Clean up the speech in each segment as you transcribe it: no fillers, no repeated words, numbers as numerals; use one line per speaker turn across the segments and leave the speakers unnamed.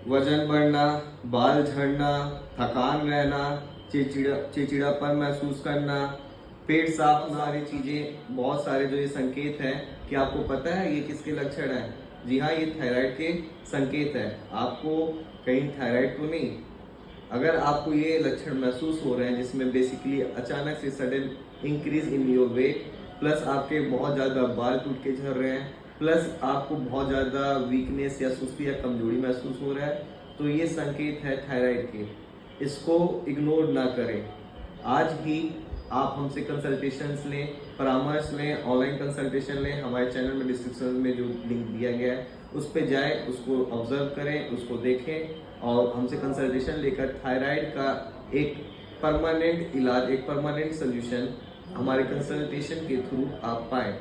वजन बढ़ना, बाल झड़ना, थकान रहना, चिड़चिड़ापन महसूस करना, पेट साफ, सारी चीजें, बहुत सारे जो ये संकेत हैं कि आपको पता है ये किसके लक्षण हैं? जी हाँ, ये थायराइड के संकेत है। आपको कहीं थायराइड तो नहीं? अगर आपको ये लक्षण महसूस हो रहे हैं जिसमें बेसिकली अचानक से sudden increase in your weight, plus आपके बहुत ज़्यादा बाल टूट के झड़ रहे हैं, प्लस आपको बहुत ज़्यादा वीकनेस या सुस्ती या कमजोरी महसूस हो रहा है, तो ये संकेत है थायराइड के। इसको इग्नोर ना करें। आज ही आप हमसे कंसल्टेशंस लें, परामर्श लें, ऑनलाइन कंसल्टेशन लें। हमारे चैनल में डिस्क्रिप्शन में जो लिंक दिया गया है उस पर जाएं, उसको ऑब्जर्व करें, उसको देखें और हमसे कंसल्टेशन लेकर थायराइड का एक परमानेंट इलाज, एक परमानेंट सोल्यूशन हमारे कंसल्टेशन के थ्रू आप पाएं।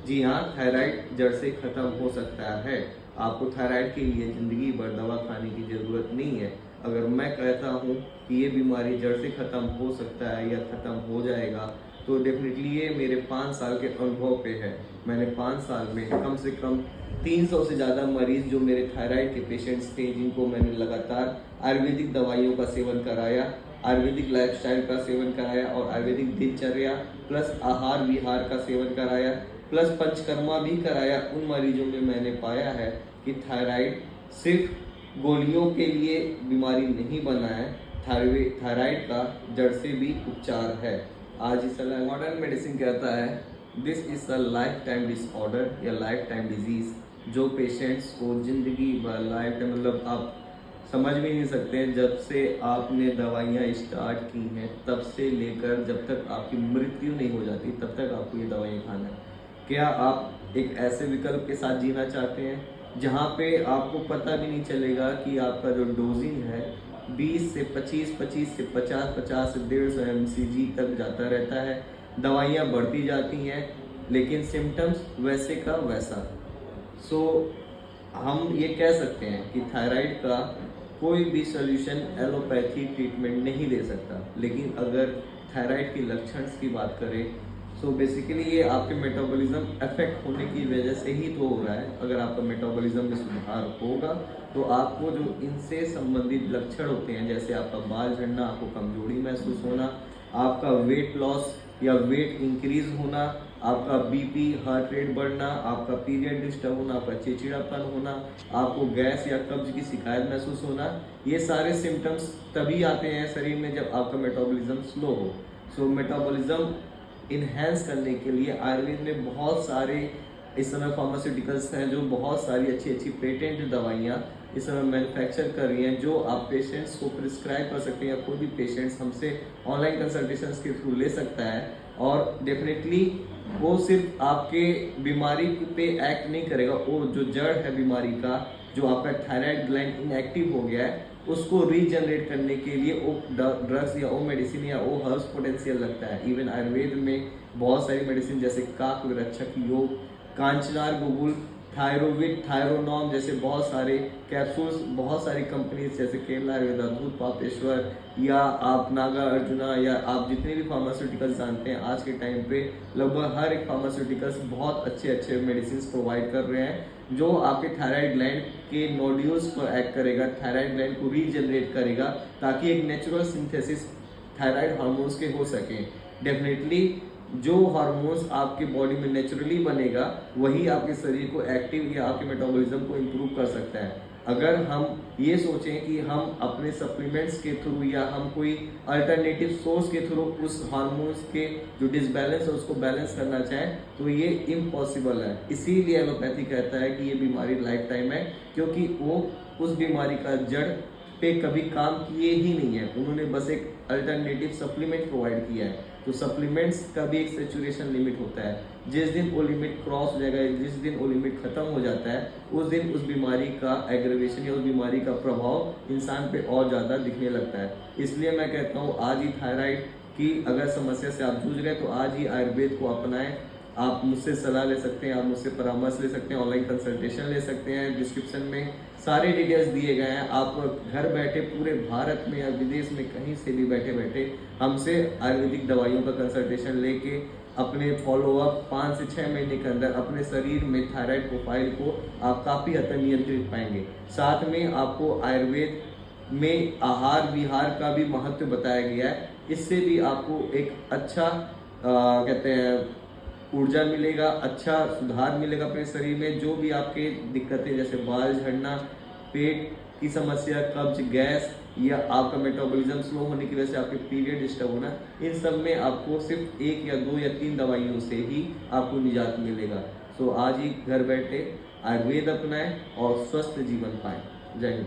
जी हाँ, थायराइड जड़ से खत्म हो सकता है। आपको थायराइड के लिए जिंदगी भर दवा खाने की जरूरत नहीं है। अगर मैं कहता हूँ कि ये बीमारी जड़ से खत्म हो सकता है या खत्म हो जाएगा, तो डेफिनेटली ये मेरे 5 साल के अनुभव पे है। मैंने 5 साल में कम से कम 300 से ज़्यादा मरीज जो मेरे थायराइड के पेशेंट्स थे, जिनको मैंने लगातार आयुर्वेदिक दवाइयों का सेवन कराया, आयुर्वेदिक लाइफस्टाइल का सेवन कराया और आयुर्वेदिक दिनचर्या प्लस आहार विहार का सेवन कराया, प्लस पंचकर्मा भी कराया, उन मरीजों में मैंने पाया है कि थायराइड सिर्फ गोलियों के लिए बीमारी नहीं बना है। थायराइड का जड़ से भी उपचार है। आज इस मॉडर्न मेडिसिन कहता है this is a life time disorder या लाइफ टाइम डिजीज, जो पेशेंट्स को जिंदगी भर लाइफ टाइम, मतलब आप समझ भी नहीं सकते हैं, जब से आपने दवाइयाँ स्टार्ट की हैं तब से लेकर जब तक आपकी मृत्यु नहीं हो जाती तब तक आपको ये दवाइयाँ खाना है। क्या आप एक ऐसे विकल्प के साथ जीना चाहते हैं जहाँ पे आपको पता भी नहीं चलेगा कि आपका जो डोजिंग है 20 से 25, 25 से 50, 50 से 150 mcg तक जाता रहता है, दवाइयाँ बढ़ती जाती हैं लेकिन सिम्टम्स वैसे का वैसा। सो हम ये कह सकते हैं कि थायराइड का कोई भी सोल्यूशन एलोपैथी ट्रीटमेंट नहीं दे सकता। लेकिन अगर थायराइड के लक्षण की बात करें, सो बेसिकली ये आपके मेटाबॉलिज्म अफेक्ट होने की वजह से ही तो हो रहा है। अगर आपका मेटाबॉलिज्म में सुधार होगा तो आपको जो इनसे संबंधित लक्षण होते हैं, जैसे आपका बाल झड़ना, आपको कमजोरी महसूस होना, आपका वेट लॉस या वेट इंक्रीज होना, आपका बीपी, हार्ट रेट बढ़ना, आपका पीरियड डिस्टर्ब होना, आपका चिड़चिड़ापन होना, आपको गैस या कब्ज की शिकायत महसूस होना, ये सारे सिम्टम्स तभी आते हैं शरीर में जब आपका मेटाबॉलिज्म स्लो हो। सो मेटाबॉलिज्म इन्हेंस करने के लिए आयुर्वेद में बहुत सारे इस समय फार्मास्यूटिकल्स हैं जो बहुत सारी अच्छी अच्छी पेटेंट दवाइयाँ इस समय मैन्युफैक्चर कर रही हैं, जो आप पेशेंट्स को प्रिस्क्राइब कर सकते हैं या कोई भी पेशेंट्स हमसे ऑनलाइन कंसल्टेशंस के थ्रू ले सकता है। और डेफिनेटली वो सिर्फ आपके बीमारी पे एक्ट नहीं करेगा, वो जो जड़ है बीमारी का, जो आपका थायराइड ग्लैंड इनएक्टिव हो गया है, उसको रीजनरेट करने के लिए वो ड्रग्स या वो मेडिसिन या वो हर्ब्स पोटेंशियल लगता है। इवन आयुर्वेद में बहुत सारी मेडिसिन जैसे काक विरक्षक योग, कांचनार गुगुल, थायरोविड, थायरोनॉम जैसे बहुत सारे कैप्सूल्स, बहुत सारी कंपनीज जैसे केरला आयुर्वेदा, दूध पापेश्वर या आप नागा अर्जुना या आप जितने भी फार्मास्यूटिकल्स जानते हैं, आज के टाइम पे लगभग हर एक फार्मास्यूटिकल्स बहुत अच्छे अच्छे मेडिसिन प्रोवाइड कर रहे हैं जो आपके थायराइड ग्लैंड के नोड्यूल्स पर एक्ट करेगा, थायराइड ग्लैंड को रीजनरेट करेगा ताकि एक नेचुरल सिंथेसिस थायराइड हार्मोन्स के हो सके। डेफिनेटली जो हार्मोन्स आपके बॉडी में नेचुरली बनेगा वही आपके शरीर को एक्टिव या आपके मेटाबॉलिज्म को इम्प्रूव कर सकता है। अगर हम ये सोचें कि हम अपने सप्लीमेंट्स के थ्रू या हम कोई अल्टरनेटिव सोर्स के थ्रू उस हार्मोन्स के जो डिसबैलेंस है उसको बैलेंस करना चाहें तो ये इम्पॉसिबल है। इसीलिए एलोपैथी कहता है कि ये बीमारी लाइफ टाइम है, क्योंकि वो उस बीमारी का जड़ पे कभी काम किए ही नहीं है, उन्होंने बस एक अल्टरनेटिव सप्लीमेंट प्रोवाइड किया है। तो सप्लीमेंट्स का भी एक सेचुरेशन लिमिट होता है, जिस दिन वो लिमिट क्रॉस हो जाएगा, जिस दिन वो लिमिट खत्म हो जाता है, उस दिन उस बीमारी का एग्रेवेशन या उस बीमारी का प्रभाव इंसान पे और ज़्यादा दिखने लगता है। इसलिए मैं कहता हूँ आज ही थायराइड की अगर समस्या से आप जूझ रहे हैं तो आज ही आयुर्वेद को अपनाएं। आप मुझसे सलाह ले सकते हैं, आप मुझसे परामर्श ले सकते हैं, ऑनलाइन कंसल्टेशन ले सकते हैं। डिस्क्रिप्शन में सारे डिटेल्स दिए गए हैं। आप घर बैठे पूरे भारत में या विदेश में कहीं से भी बैठे बैठे हमसे आयुर्वेदिक दवाइयों का कंसल्टेशन लेके अपने फॉलोअप 5 से 6 महीने के अंदर अपने शरीर में थायराइड प्रोफाइल को आप काफ़ी हद तक नियंत्रित पाएंगे। साथ में आपको आयुर्वेद में आहार विहार का भी महत्व बताया गया है। इससे भी आपको एक अच्छा कहते हैं ऊर्जा मिलेगा, अच्छा सुधार मिलेगा अपने शरीर में। जो भी आपके दिक्कतें जैसे बाल झड़ना, पेट की समस्या, कब्ज, गैस या आपका मेटाबॉलिज्म स्लो होने की वजह से आपके पीरियड डिस्टर्ब होना, इन सब में आपको सिर्फ 1 या 2 या 3 दवाइयों से ही आपको निजात मिलेगा। सो आज ही घर बैठे आयुर्वेद अपनाएं और स्वस्थ जीवन पाएं। जय हिंद।